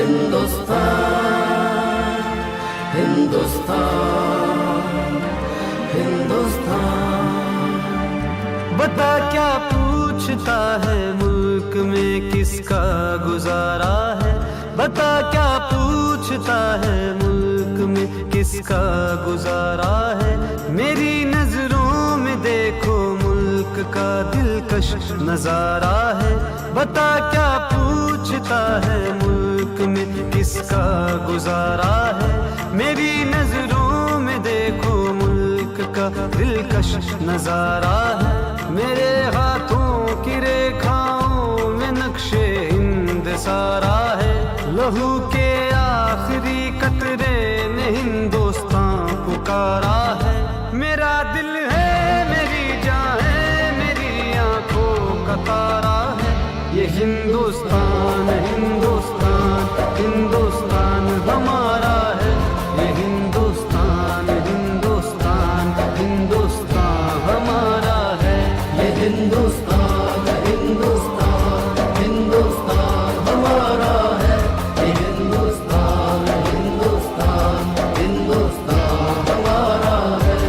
हिंदुस्तान हिंदुस्तान हिंदुस्तान। बता क्या पूछता है मुल्क में किसका गुजारा है, बता क्या पूछता है मुल्क में किसका गुजारा है। मेरी नजरों में देखो मुल्क का दिलकश नजारा है, बता क्या पूछता है मुल्क में किसका गुजारा है। मेरी नजरों में देखो मुल्क का दिलकश नजारा है। मेरे हाथों की रेखाओं में नक्शे हिंद सारा है। लहू के आखिरी कतरे ने हिंदुस्तान पुकारा है। मेरा दिल है, मेरी जान है, मेरी आंखों का तारा है। ये हिंदुस्तान हिंदुस्तान हिंदुस्तान हमारा है। ये हिंदुस्तान हिंदुस्तान हिंदुस्तान हमारा है। ये हिंदुस्तान हिंदुस्तान हिंदुस्तान हमारा है। ये हिंदुस्तान हिंदुस्तान हिंदुस्तान हमारा है।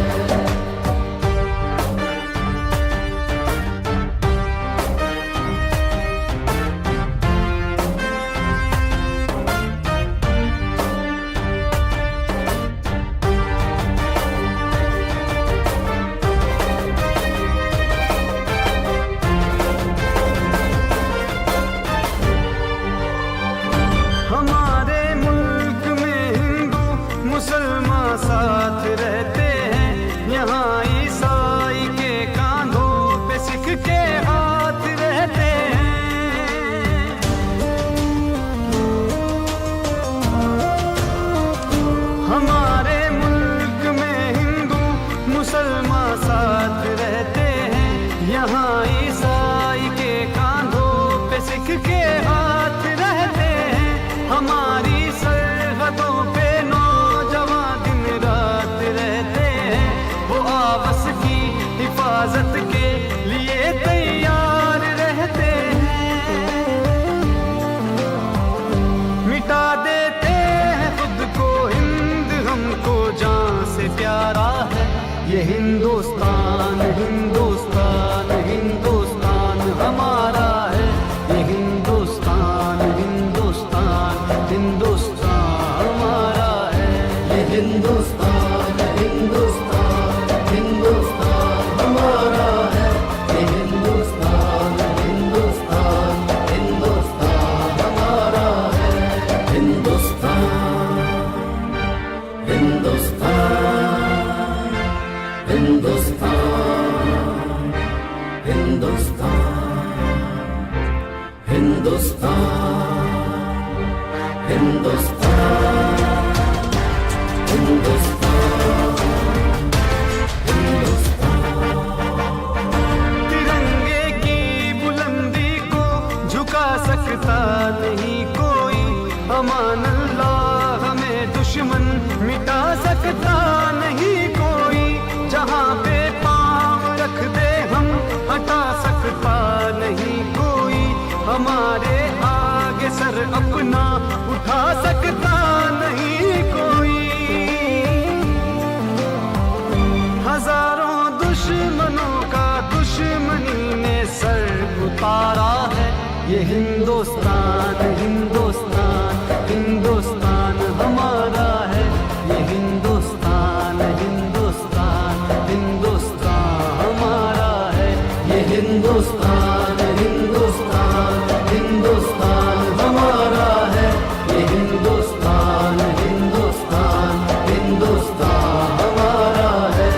हमारे मुल्क में हिंदू मुसलमान साथ रहते हैं। यहाँ ईसाई के कांधों पे सिख के हाथ रहते हैं। हमारे मुल्क में हिंदू मुसलमान साथ रहते हैं। यहाँ ईसाई के कांधों पे सिख के हाथ रहते हैं। हमारी सरहदों पे नौजवान दिन रात रहते हैं। वो आपस की हिफाजत के लिए तैयार रहते हैं। मिटा देते हैं खुद को हिंद, हमको जान से प्यारा है। ये हिंदुस्तान हिंदुस्तान हिंदुस्तान हमारा है। ये हिंदुस्तान हिंदुस्तान हिंदुस्तान हमारा है। ये हिंदुस्तान हिंदुस्तान हिंदुस्तान हमारा है। ये हिंदुस्तान हिंदुस्तान हिंदुस्तान हमारा है। हिंदुस्तान हिंदुस्तान हिंदुस्तान हिंदुस्तान हिंदुस्तान हिंदुस्तान। तिरंगे की बुलंदी को झुका सकता नहीं कोई। अमान अल्लाह हमें दुश्मन मिटा सकता नहीं कोई। जहाँ पे पाँव रख दे हम हटा सकता नहीं कोई। हमारे आगे सर अपना उठा सकता नहीं कोई। हजारों दुश्मनों का दुश्मनी ने सर उतारा है। ये हिंदुस्तान हिंदुस्तान हिंदुस्तान हमारा है। ये हिंदुस्तान हिंदुस्तान हिंदुस्तान हमारा है। ये हिंदुस्तान हिंदुस्तान हिंदुस्तान हमारा है। ये हिंदुस्तान हिंदुस्तान हिंदुस्तान हमारा है।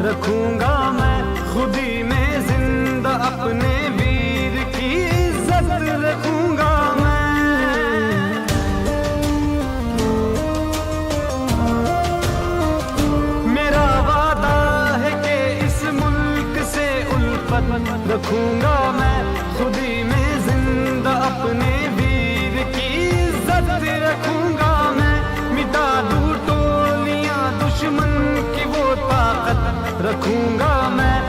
रखूंगा मैं खुदी में जिंदा अपने वीर की इज्जत रखूंगा मैं। मेरा रखूंगा मैं खुदी में जिंदा अपने वीर की इज्जत रखूंगा मैं। मिटा दूं टोलियां दुश्मन की वो ताकत रखूंगा मैं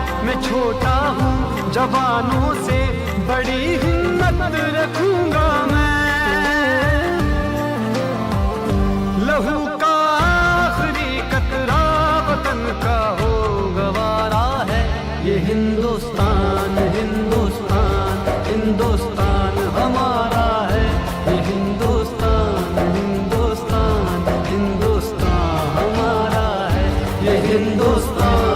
छोटा हूँ जवानों से बड़ी हिम्मत रखूंगा मैं। लहू का आखिरी कतरा वतन का हो गवारा है। ये हिंदुस्तान हिंदुस्तान हिंदुस्तान हमारा है। ये हिंदुस्तान हिंदुस्तान हिंदुस्तान हमारा है। ये हिंदुस्तान